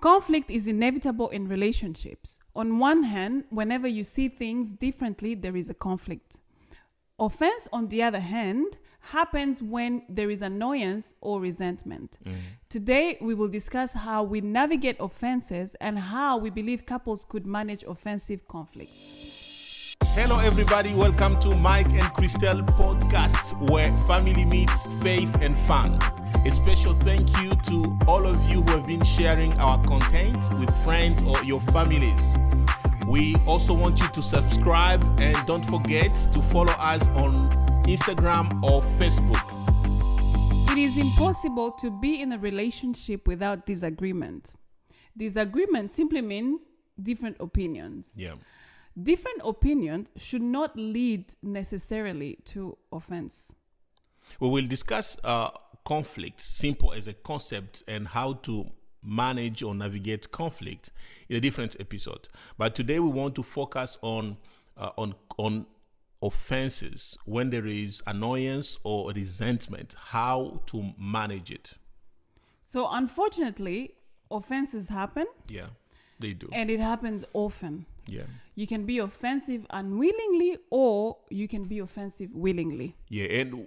Conflict is inevitable in relationships. On one hand, whenever you see things differently, there is a conflict. Offense, on the other hand, happens when there is annoyance or resentment. Today, we will discuss how we navigate offenses and how we believe couples could manage offensive conflicts. Hello everybody, welcome to Mike and Christelle podcast, where family meets faith and fun. A special thank you to all of you who have been sharing our content with friends or your families. We also want you to subscribe and don't forget to follow us on Instagram or Facebook. It is impossible to be in a relationship without disagreement. Disagreement simply means different opinions. Yeah. Different opinions should not lead necessarily to offense. We will discuss conflict, simple as a concept, and how to manage or navigate conflict in a different episode. But today we want to focus on offenses, when there is annoyance or resentment, how to manage it. So unfortunately, offenses happen. Yeah, they do. And it happens often. Yeah. You can be offensive unwillingly or you can be offensive willingly. Yeah, and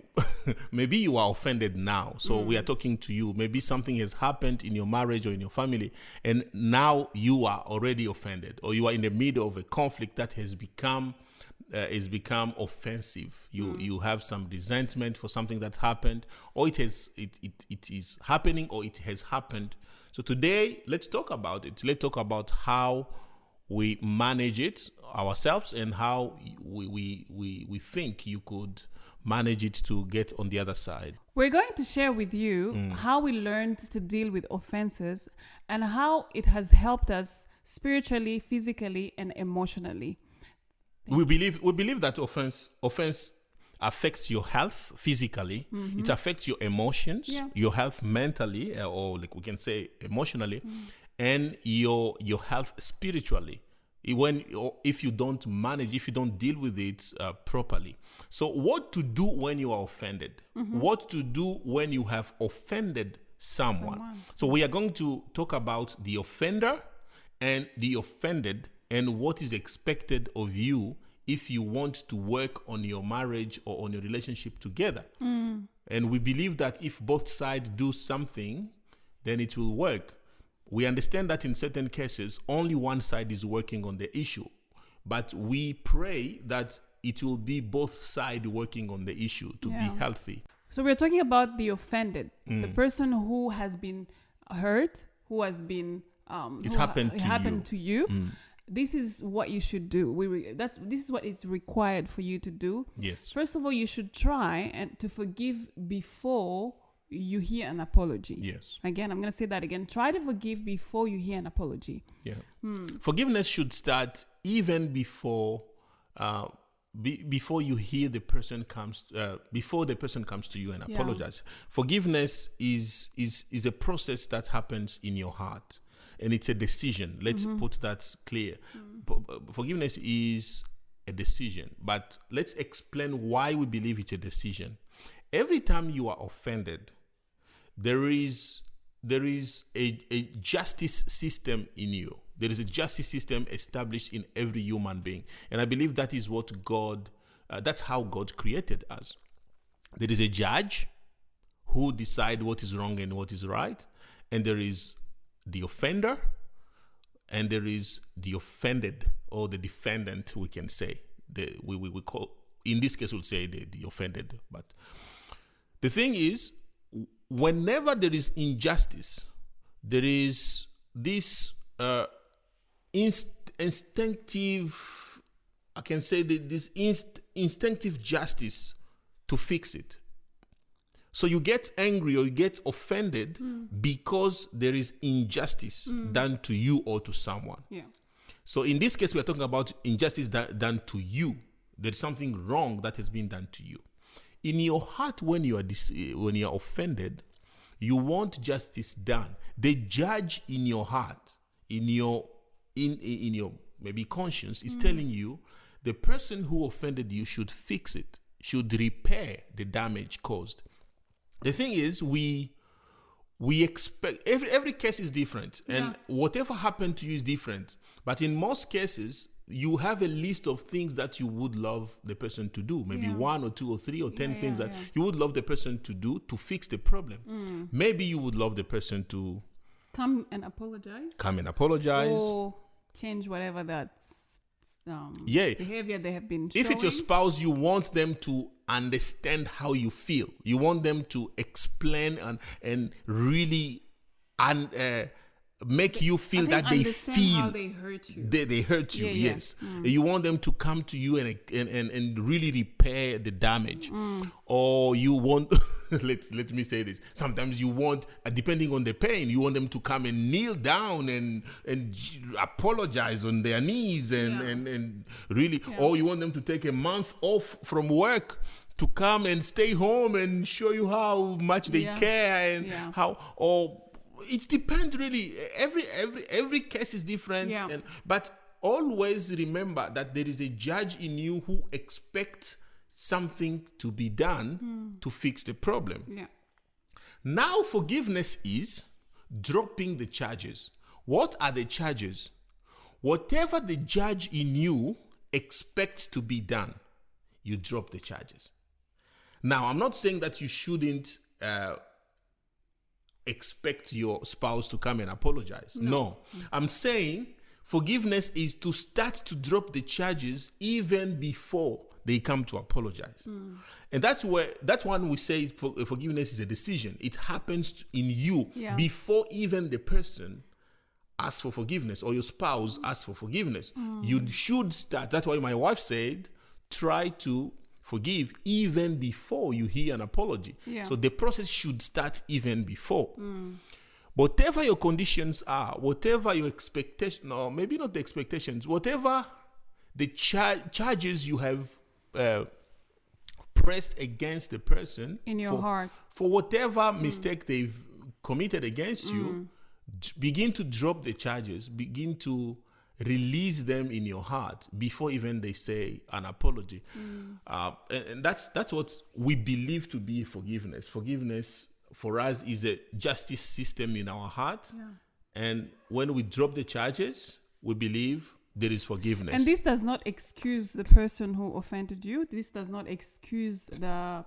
maybe you are offended now. So we are talking to you. Maybe something has happened in your marriage or in your family, and now you are already offended, or you are in the middle of a conflict that has become offensive. You have some resentment for something that happened, or it is happening, or it has happened. So today, let's talk about it. Let's talk about how we manage it ourselves and how we think you could manage it to get on the other side. We're going to share with you how we learned to deal with offenses and how it has helped us spiritually, physically, and emotionally. We believe that offense affects your health physically. It affects your emotions, your health mentally, or like we can say emotionally, and your health spiritually. If you don't manage, if you don't deal with it properly. So what to do when you are offended? What to do when you have offended someone? So we are going to talk about the offender and the offended, and what is expected of you if you want to work on your marriage or on your relationship together. And we believe that if both sides do something, then it will work. We understand that in certain cases, only one side is working on the issue. But we pray that it will be both sides working on the issue to be healthy. So we're talking about the offended, the person who has been hurt, who has been happened to you. This is what you should do. This is what is required for you to do. Yes. First of all, you should try and to forgive before you hear an apology. Yes. Again, I'm going to say that again. Try to forgive before you hear an apology. Yeah. Forgiveness should start even before you hear the person comes. Before the person comes to you and apologize. Forgiveness is a process that happens in your heart. And it's a decision. Let's put that clear. Forgiveness is a decision. But let's explain why we believe it's a decision. Every time you are offended, there is a justice system in you. There is a justice system established in every human being. And I believe that is what that's how God created us. There is a judge who decides what is wrong and what is right. And there is the offender, and there is the offended, or the defendant, we can say. We call, in this case, we'll say the offended. But the thing is, whenever there is injustice, there is this instinctive, I can say this instinctive justice to fix it. So you get angry or you get offended because there is injustice done to you or to someone. Yeah. So in this case, we are talking about injustice done to you. There's something wrong that has been done to you. In your heart, when you are offended, you want justice done. The judge in your heart, in your maybe conscience, is telling you the person who offended you should fix it, should repair the damage caused. The thing is, we we expect every case is different, and whatever happened to you is different. But in most cases, you have a list of things that you would love the person to do. Maybe 1 or 2 or 3 or 10 things that you would love the person to do to fix the problem. Maybe you would love the person to come and apologize. Or change whatever that's behavior they have been showing. If it's your spouse, you want them to understand how you feel. You want them to explain and really make you feel that they feel how they hurt you. They hurt you. Yes. You want them to come to you and really repair the damage. Or you want let me say this. Sometimes you want, depending on the pain, you want them to come and kneel down and apologize on their knees and really, or you want them to take a month off from work to come and stay home and show you how much they care and how, or it depends really. Every case is different, but always remember that there is a judge in you who expects something to be done to fix the problem. Now forgiveness is dropping the charges. What are the charges? Whatever the judge in you expects to be done, you drop the charges. Now, I'm not saying that you shouldn't expect your spouse to come and apologize. No. I'm saying forgiveness is to start to drop the charges even before they come to apologize. And that's one we say forgiveness is a decision. It happens in you before even the person asks for forgiveness or your spouse asks for forgiveness. You should start. That's why my wife said, try to forgive even before you hear an apology. So the process should start even before. Whatever your conditions are, whatever your expectation, or maybe not the expectations, whatever the charges you have pressed against the person in your heart for whatever mistake they've committed against you, begin to drop the charges, begin to release them in your heart before even they say an apology. And that's what we believe to be forgiveness. Forgiveness for us is a justice system in our heart. And when we drop the charges, we believe there is forgiveness. And this does not excuse the person who offended you. This does not excuse the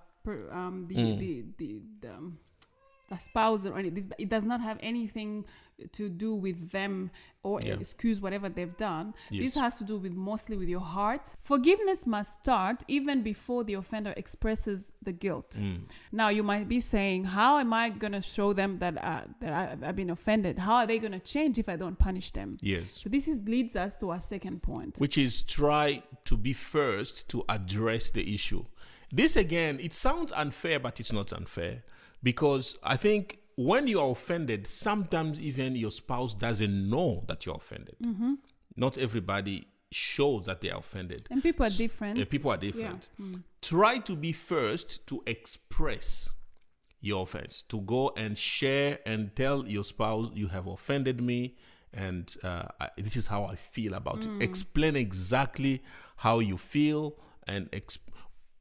spouse or anything. It does not have anything to do with them or excuse whatever they've done. This has to do with mostly with your heart. Forgiveness must start even before the offender expresses the guilt. Now you might be saying, how am I going to show them that I've been offended? How are they going to change if I don't punish them? So this leads us to our second point, which is try to be first to address the issue. This again, it sounds unfair, but it's not unfair. Because I think when you are offended, sometimes even your spouse doesn't know that you're offended. Not everybody shows that they are offended. And people are different. Try to be first to express your offense, to go and share and tell your spouse, you have offended me, and this is how I feel about it. Explain exactly how you feel and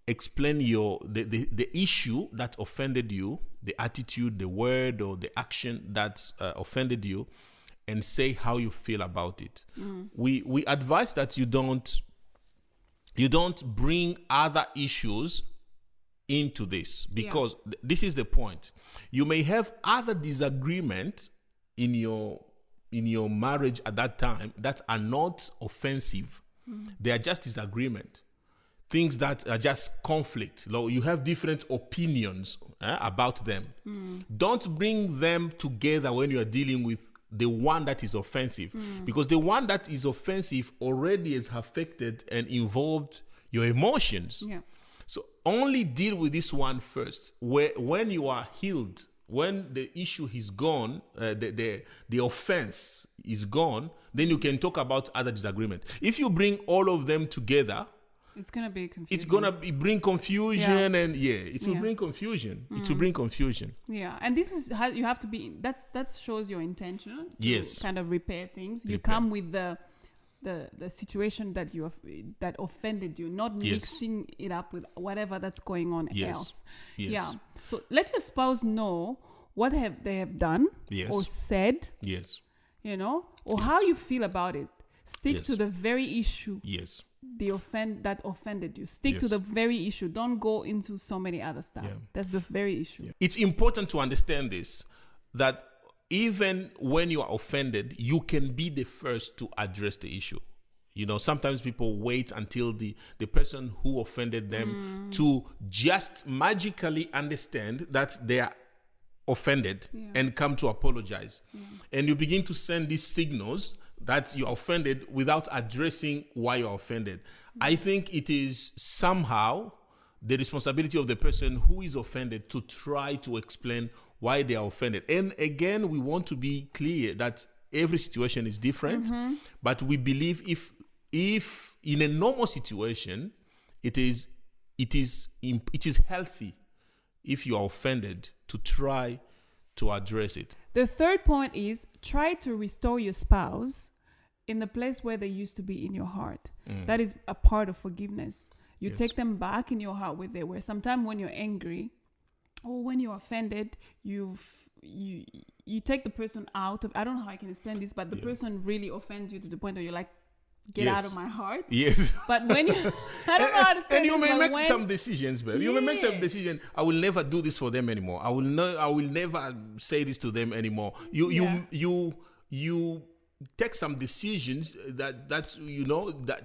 explain the issue that offended you, the attitude, the word, or the action that offended you, and say how you feel about it. We advise that you don't bring other issues into this, because this is the point. You may have other disagreements in your marriage at that time that are not offensive. They are just disagreement. Things that are just conflict. You have different opinions about them. Don't bring them together when you are dealing with the one that is offensive, because the one that is offensive already has affected and involved your emotions. So only deal with this one first. When you are healed, when the issue is gone, the offense is gone, then you can talk about other disagreement. If you bring all of them together, it's gonna be confusing. It's gonna bring confusion, and it will bring confusion. It will bring confusion. And this is how you have to be. That shows your intention to kind of repair things. You come with the situation that offended you, not mixing it up with whatever that's going on else. So let your spouse know what they have done Yes. or said, Yes. or how you feel about it. Stick Yes. to the very issue Yes. that offended you. Stick to Yes. the very issue. Don't go into so many other stuff. Yeah. That's the very issue. Yeah. It's important to understand this, that even when you are offended, you can be the first to address the issue. Sometimes people wait until the person who offended them to just magically understand that they are offended and come to apologize. And you begin to send these signals that you're offended without addressing why you're offended. I think it is somehow the responsibility of the person who is offended to try to explain why they are offended. And again, we want to be clear that every situation is different, but we believe if in a normal situation, it is healthy if you are offended to try to address it. The third point is try to restore your spouse in the place where they used to be in your heart. That is a part of forgiveness. You take them back in your heart where they were. Sometimes when you're angry or when you're offended, you take the person out of, I don't know how I can explain this, but the person really offends you to the point where you're like, get out of my heart. Yes. But when you, I don't know how to say and you this, may make some decisions, babe. You may make some decisions. I will never do this for them anymore. I will never say this to them anymore. You take some decisions that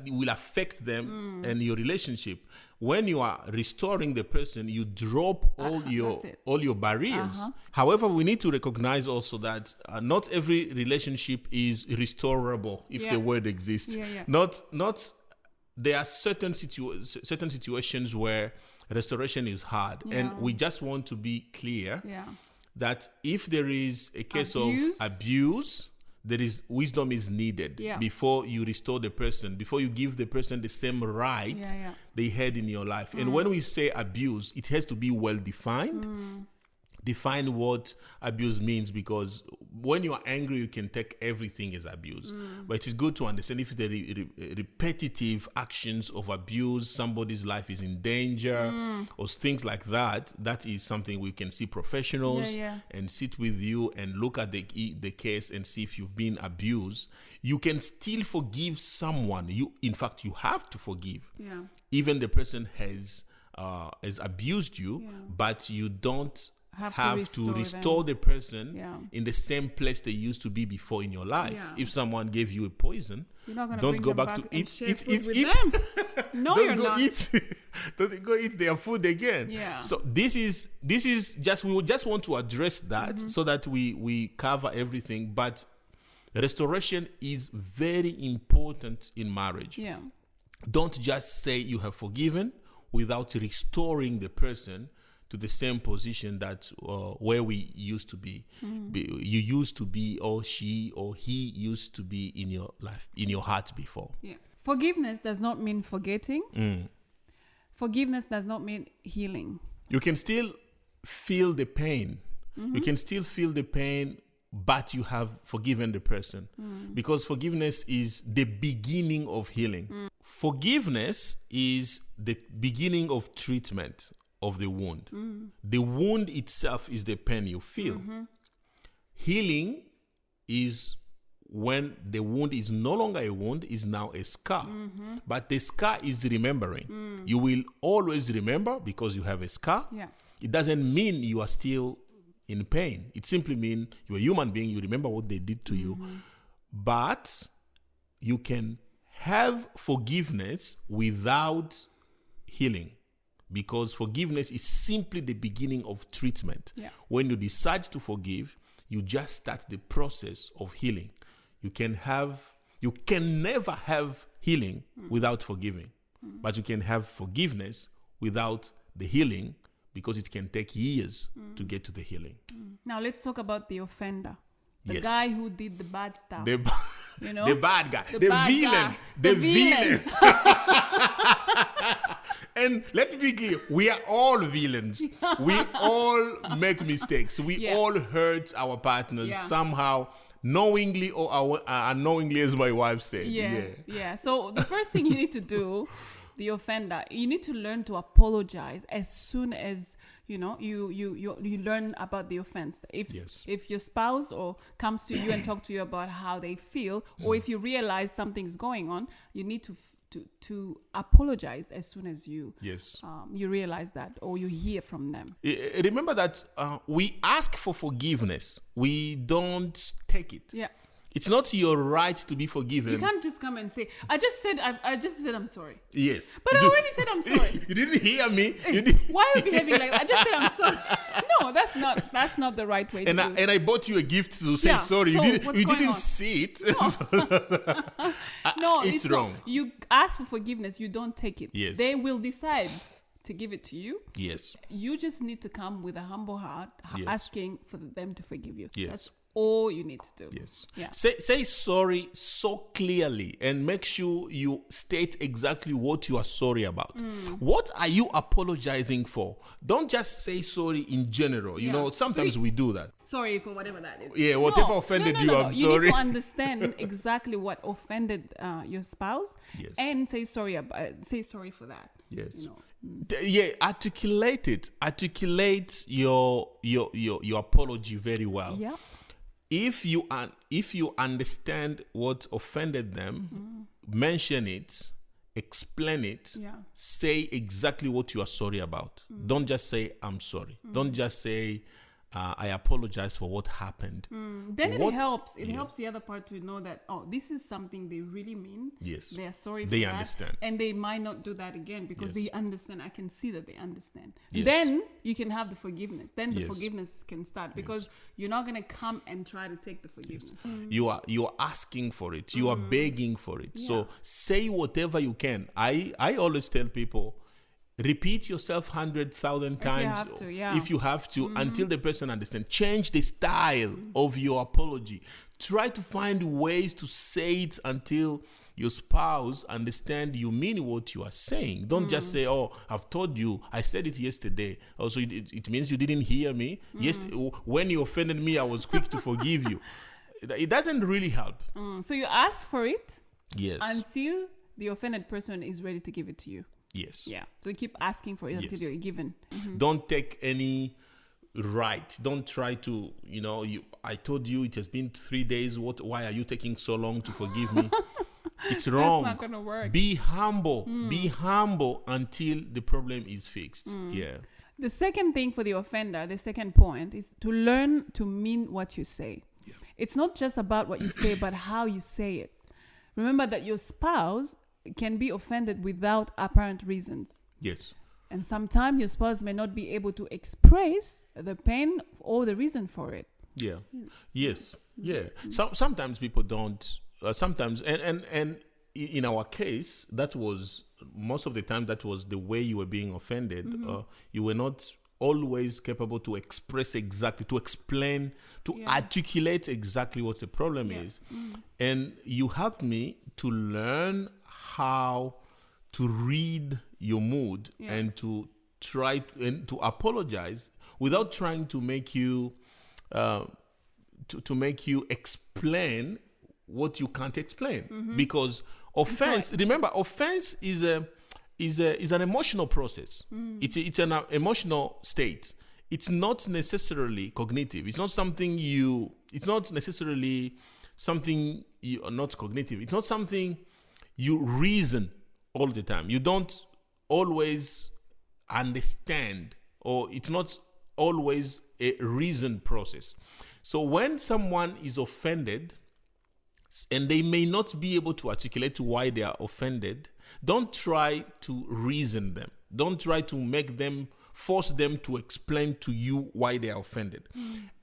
will affect them and your relationship. When you are restoring the person, you drop all your barriers. However, we need to recognize also that not every relationship is restorable, if the word exists. Not there are certain situations where restoration is hard, and we just want to be clear that if there is a case of abuse, wisdom is needed before you restore the person, before you give the person the same right they had in your life. And when we say abuse, it has to be well defined. Define what abuse means, because when you are angry, you can take everything as abuse. But it is good to understand if the repetitive actions of abuse, somebody's life is in danger or things like that, that is something we can see professionals and sit with you and look at the case and see if you've been abused. You can still forgive someone. In fact, you have to forgive. Even the person has abused you, but you don't have to restore the person in the same place they used to be before in your life. If someone gave you a poison, don't go back to eat them. No, you're not. Don't go eat their food again. So this is just, we just want to address that so that we cover everything. But restoration is very important in marriage. Don't just say you have forgiven without restoring the person to the same position that where we used to be. You used to be, or she or he used to be in your life, in your heart before. Forgiveness does not mean forgetting. Forgiveness does not mean healing. You can still feel the pain. You can still feel the pain, but you have forgiven the person. Because forgiveness is the beginning of healing. Forgiveness is the beginning of treatment of the wound. The wound itself is the pain you feel. Healing is when the wound is no longer a wound, is now a scar. But the scar is remembering. You will always remember because you have a scar. It doesn't mean you are still in pain. It simply means you're a human being. You remember what they did to you. But you can have forgiveness without healing. Because forgiveness is simply the beginning of treatment. When you decide to forgive, you just start the process of healing. You can never have healing without forgiving. But you can have forgiveness without the healing, because it can take years to get to the healing. Now let's talk about the offender. The guy who did the bad stuff. The bad guy. The villain. And let me be clear, we are all villains. We all make mistakes. We all hurt our partners somehow, knowingly or unknowingly, as my wife said. So the first thing you need to do, the offender, you need to learn to apologize as soon as you learn about the offense. Yes. If your spouse or comes to you and talk to you about how they feel, or if you realize something's going on, you need to apologize as soon as you you realize that, or you hear from them. Remember that we ask for forgiveness. We don't take it. Yeah. It's not your right to be forgiven. You can't just come and say, I just said I'm sorry. Yes. But I already said I'm sorry. You didn't hear me. Why are you behaving like that? I just said I'm sorry. No, that's not the right way to do it. And I bought you a gift to say sorry. So you didn't on? see it. No, it's wrong. You ask for forgiveness, you don't take it. Yes. They will decide to give it to you. Yes. You just need to come with a humble heart, asking for them to forgive you. Yes. That's all you need to do. Yes. Yeah. Say sorry so clearly, and make sure you state exactly what you are sorry about. What are you apologizing for? Don't just say sorry in general. You know, sometimes we do that. Sorry for whatever that is. Yeah, whatever offended you, I'm you sorry. need to understand exactly what offended your spouse, and say sorry for that. Yes. You know. Articulate it. Articulate your apology very well. Yeah. If you understand what offended them, mention it, explain it, say exactly what you are sorry about. Don't just say I'm sorry. Don't just say I apologize for what happened. Then it helps. It helps the other part to know that, this is something they really mean. Yes. They are sorry for They that. understand. And they might not do that again because they understand. I can see that they understand. Yes. Then you can have the forgiveness. Then the forgiveness can start because you're not going to come and try to take the forgiveness. You are asking for it. You are begging for it. So say whatever you can. I always tell people, repeat yourself 100,000 times if you have to until the person understands. Change the style of your apology. Try to find ways to say it until your spouse understand you mean what you are saying. Don't just say, I've told you, I said it yesterday. Also, it means you didn't hear me. Yes, when you offended me, I was quick to forgive you. It doesn't really help. So you ask for it until the offended person is ready to give it to you. Yes. Yeah. So you keep asking for it until you're given. Don't take any right. Don't try to, I told you it has been 3 days. Why are you taking so long to forgive me? It's wrong. That's not going to work. Be humble. Be humble until the problem is fixed. Yeah. The second thing for the offender, the second point, is to learn to mean what you say. Yeah. It's not just about what you say, but how you say it. Remember that your spouse can be offended without apparent reasons. Yes. And sometimes your spouse may not be able to express the pain or the reason for it. Yeah. Yes. Yeah. Sometimes people don't. Sometimes, and in our case, that was most of the time. That was the way you were being offended. You were not always capable to express exactly, to explain, to articulate exactly what the problem is. And you helped me to learn how to read your mood and to try and to apologize without trying to make you to make you explain what you can't explain. Because offense, remember, offense is an emotional process. It's an emotional state. It's not necessarily cognitive. It's not something it's not necessarily something you are not cognitive. It's not something you reason all the time. You don't always understand, or it's not always a reason process. So when someone is offended and they may not be able to articulate why they are offended, don't try to reason them. Don't try to force them to explain to you why they are offended.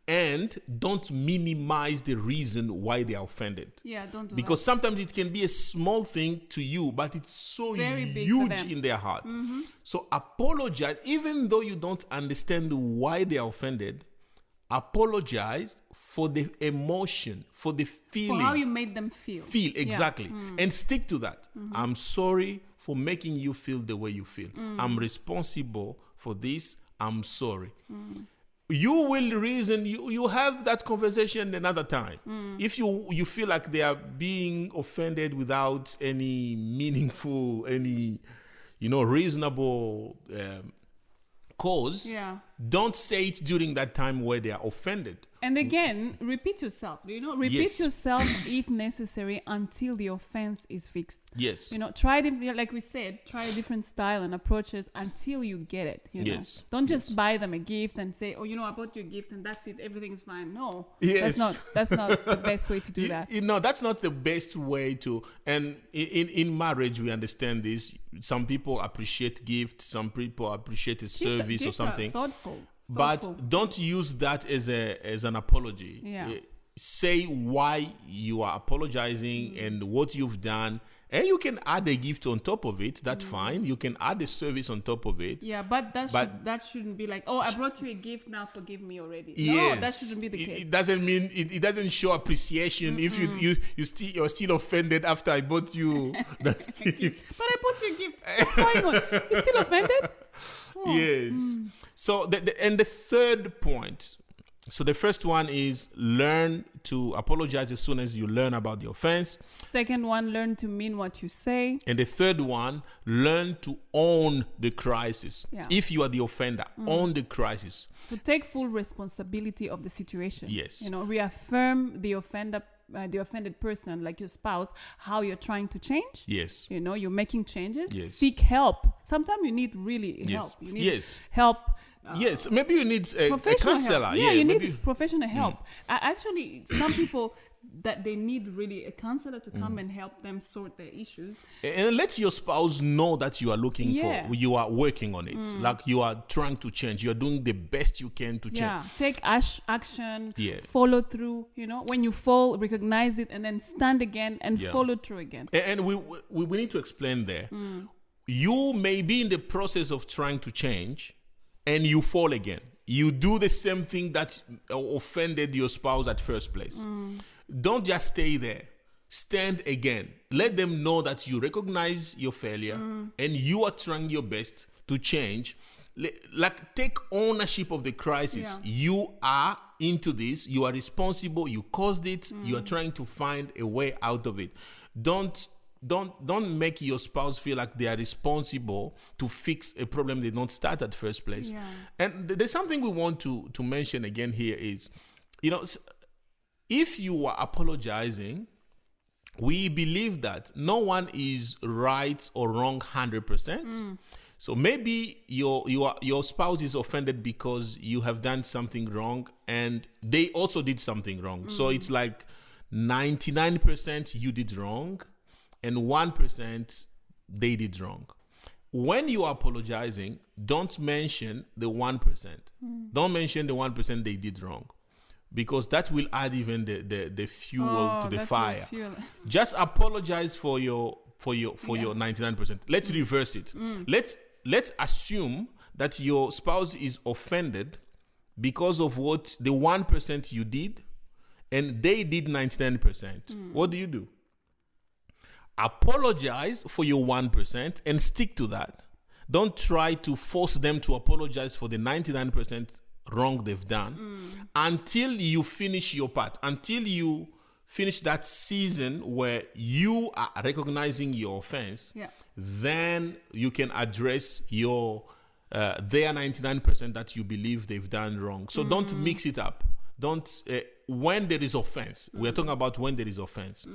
And don't minimize the reason why they are offended. Yeah, don't do because sometimes it can be a small thing to you, but it's so huge in their heart. So apologize, even though you don't understand why they are offended. Apologize for the emotion, for the feeling. For how you made them feel. Exactly. And stick to that. I'm sorry for making you feel the way you feel. I'm responsible for this. I'm sorry. You will reason, you have that conversation another time. If you feel like they are being offended without any meaningful, any reasonable cause, don't say it during that time where they are offended. And again, repeat yourself. Repeat yourself if necessary until the offense is fixed. Yes. Try it, like we said, try a different style and approaches until you get it. Yes. Don't just buy them a gift and say, "Oh, I bought you a gift and that's it. Everything's fine." No. Yes. That's not the best way to do that. That's not the best way to. And in marriage, we understand this. Some people appreciate gifts. Some people appreciate a service or something. Thoughtful. But don't use that as an apology. Say why you are apologizing and what you've done. And you can add a gift on top of it. That's fine. You can add a service on top of it. Yeah, but that shouldn't be like, "Oh, I brought you a gift, now forgive me already." Yes. No, that shouldn't be the case. It doesn't mean it doesn't show appreciation if you're still offended after I bought you that gift. But I bought you a gift. What's going on? You're still offended? Oh. Yes. So the third point. So the first one is learn to apologize as soon as you learn about the offense. Second one, learn to mean what you say. And the third one, learn to own the crisis. Yeah. If you are the offender, own the crisis. So take full responsibility of the situation. Yes. Reaffirm the offended person, like your spouse, how you're trying to change. Yes. You're making changes. Yes. Seek help. Sometimes you need really help. You need help. Yes, maybe you need a counselor. Help. Yeah, you need professional help. Actually, some people that they need really a counselor to come and help them sort their issues. And let your spouse know that you are looking for, you are working on it. Like you are trying to change. You are doing the best you can to change. Yeah, take action, follow through. When you fall, recognize it and then stand again and follow through again. And we need to explain there. You may be in the process of trying to change and you fall again. You do the same thing that offended your spouse at first place. Don't just stay there. Stand again. Let them know that you recognize your failure and you are trying your best to change. Like, take ownership of the crisis. You are into this. You are responsible. You caused it. You are trying to find a way out of it. Don't make your spouse feel like they are responsible to fix a problem they don't start at first place. And there's something we want to mention again here is, if you are apologizing, we believe that no one is right or wrong 100%. So maybe your spouse is offended because you have done something wrong and they also did something wrong. So it's like 99% you did wrong and 1% they did wrong. When you are apologizing, don't mention the 1%. Don't mention the 1% they did wrong, because that will add even the fuel to the fire. Just apologize for your 99%. Let's reverse it. Let's assume that your spouse is offended because of what the 1% you did, and they did 99%. What do? Apologize for your 1% and stick to that. Don't try to force them to apologize for the 99% wrong they've done until you finish your part, until you finish that season where you are recognizing your offense. Then you can address their 99% that you believe they've done wrong. So don't mix it up. Don't when there is offense. We are talking about when there is offense.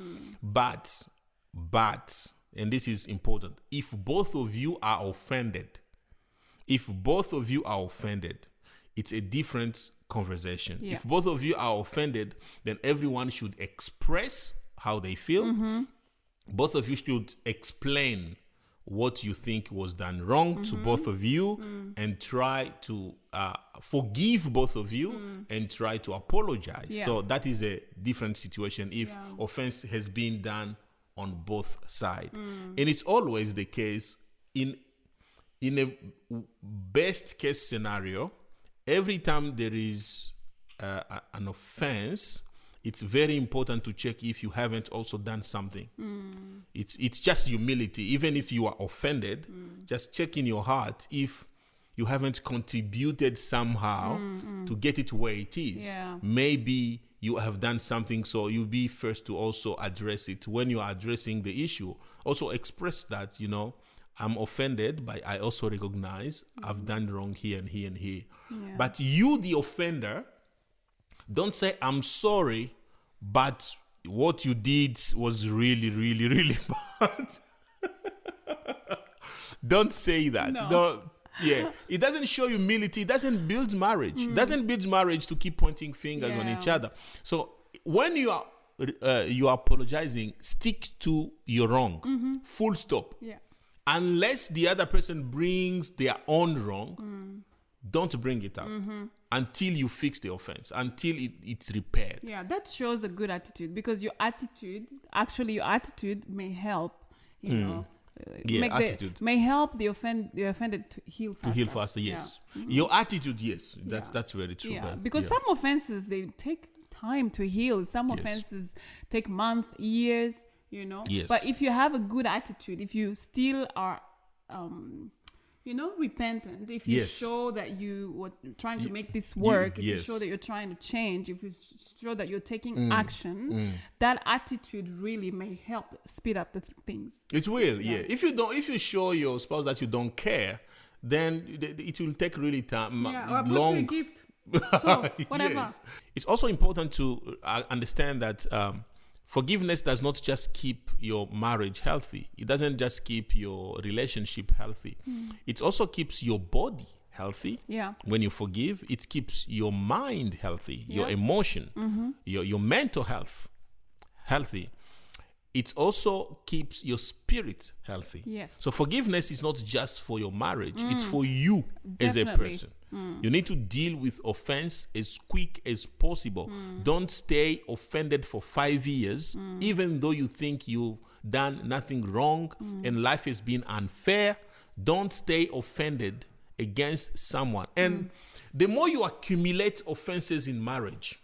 But, and this is important, if both of you are offended, it's a different conversation. If both of you are offended, then everyone should express how they feel. Both of you should explain what you think was done wrong to both of you and try to forgive both of you and try to apologize. So that is a different situation if offense has been done on both sides. And it's always the case in a best case scenario. Every time there is an offense, it's very important to check if you haven't also done something. It's just humility. Even if you are offended, just check in your heart if you haven't contributed somehow to get it where it is. Maybe you have done something, so you'll be first to also address it. When you are addressing the issue, also express that, I'm offended, but I also recognize I've done wrong here and here and here. Yeah. But you, the offender, don't say, I'm sorry, but what you did was really, really, really bad. Don't say that. No. Don't. Yeah, it doesn't show humility. It doesn't build marriage. It doesn't build marriage to keep pointing fingers on each other. So when you are apologizing, stick to your wrong. Full stop. Yeah. Unless the other person brings their own wrong, don't bring it up until you fix the offense, until it's repaired. Yeah, that shows a good attitude, because your attitude may help, you know. Attitude may help the offended to heal faster. To heal faster, yes. Your attitude, yes. That's very true. Yeah, because some offenses, they take time to heal. Some offenses take months, years, you know. Yes. But if you have a good attitude, if you still are, repentant, if you show that you were trying to make this work, if you show that you're trying to change, if you show that you're taking action, that attitude really may help speed up the things. It will, yeah. If you show your spouse that you don't care, then it will take really time, or long. A gift. So whatever. Yes. It's also important to understand that forgiveness does not just keep your marriage healthy. It doesn't just keep your relationship healthy. It also keeps your body healthy. Yeah. When you forgive, it keeps your mind healthy, your emotion, your mental health healthy. It also keeps your spirit healthy. Yes. So forgiveness is not just for your marriage. It's for you as a Definitely. person. You need to deal with offense as quick as possible. Don't stay offended for 5 years, even though you think you've done nothing wrong and life has been unfair. Don't stay offended against someone. And the more you accumulate offenses in marriage,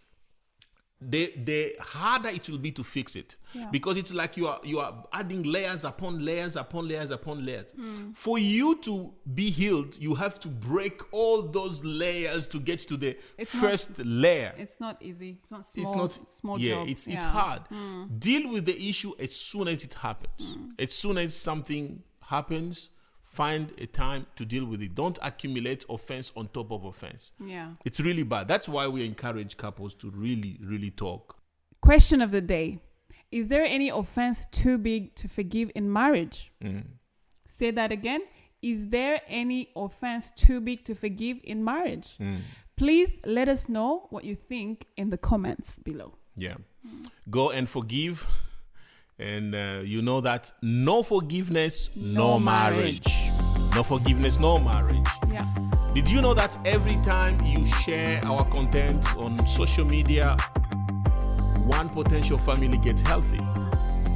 the harder it will be to fix it. Because it's like you are adding layers upon layers upon layers upon layers. For you to be healed, you have to break all those layers to get to the first layer. It's not easy. It's not small Yeah, job. it's hard. Deal with the issue as soon as it happens. As soon as something happens, find a time to deal with it. Don't accumulate offense on top of offense. Yeah. It's really bad. That's why we encourage couples to really, really talk. Question of the day. Is there any offense too big to forgive in marriage? Say that again. Is there any offense too big to forgive in marriage? Please let us know what you think in the comments below. Yeah. Go and forgive. And you know that no forgiveness, no marriage. No forgiveness, no marriage. Yeah. Did you know that every time you share our content on social media, one potential family gets healthy?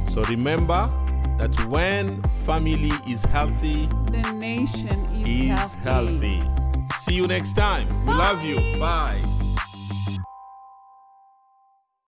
So remember that when family is healthy, The nation is healthy. See you next time. We love you. Bye.